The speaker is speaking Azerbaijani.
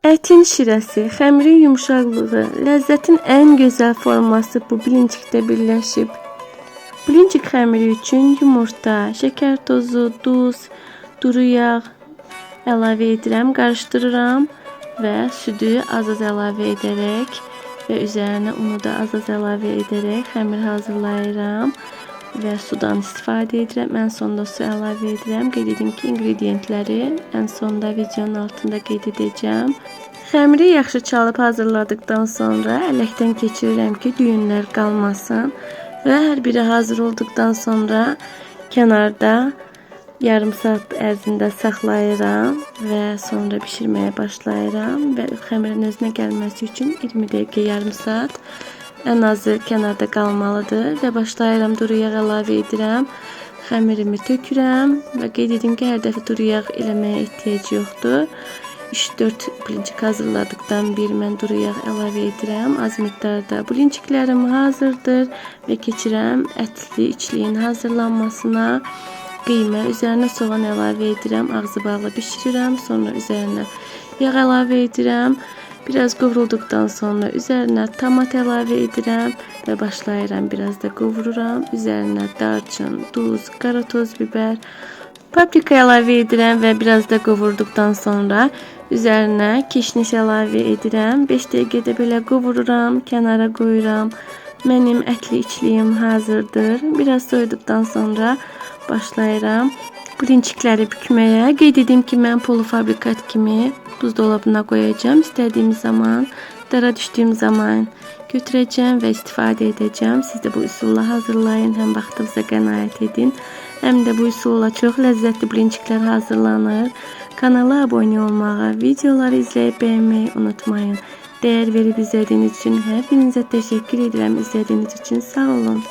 Ətin şirəsi, xəmirin yumuşaqlığı, ləzzətin ən gözəl forması bu bilincikdə birləşib. Bilincik xəmiri üçün yumurta, şəkər tozu, duz, duru yağ əlavə edirəm, qarışdırıram və südü az-az əlavə edərək və üzərinə unu da az-az əlavə edərək xəmir hazırlayıram və sudan istifadə edirəm. Ən sonda su əlavə edirəm. Qeyd edim ki, ingredientləri ən sonda videonun altında qeyd edəcəm. Xəmiri yaxşı çalıb hazırladıkdan sonra ələkdən keçirirəm ki, düyünlər qalmasın və hər biri hazır olduqdan sonra kənarda yarım saat ərzində saxlayıram və sonra bişirməyə başlayıram və xəmirin özünə gəlməsi üçün 20 dəqiqə, yarım saat ən azı kənarda qalmalıdır və başlayıram duru yağ əlavə edirəm. Xəmirimi tökürəm və qeyd edim ki, hər dəfə duru yağ eləməyə ehtiyac yoxdur. 3-4 bilincik hazırladıqdan bir mən duru yağ əlavə edirəm. Az miqdarda bilinciklərim hazırdır və keçirəm ətli içliyin hazırlanmasına. Qıymə, üzərinə soğan əlavə edirəm, ağzı bağlı bişirirəm, sonra üzərinə yağ əlavə edirəm. Biraz qovurulduqdan sonra üzərinə tomat əlavə edirəm və başlayıram biraz da qovururam. Üzərinə darçın, duz, qara toz biber, paprika əlavə edirəm və biraz da qovurduqdan sonra üzərinə kişniş əlavə edirəm. 5 dəqiqədə belə qovururam, kənara qoyuram. Mənim ətli içliyim hazırdır. Biraz soyuduqdan sonra başlayıram bilincikləri bükməyə. Qeyd edim ki, mən polufabrikat kimi buzdolabına qoyacağım. İstədiyim zaman, dara düşdüyüm zaman götürəcəm və istifadə edəcəm. Siz də bu üsulla hazırlayın, həm vaxtınıza qənaət edin, həm də bu üsulla çox ləzzətli bilinciklər hazırlanır. Kanala abunə olmağı, videoları izləyib bəyənməyi unutmayın. Dəyər verib izlədiyiniz üçün hər birinizə təşəkkür edirəm. İzlədiyiniz üçün sağ olun.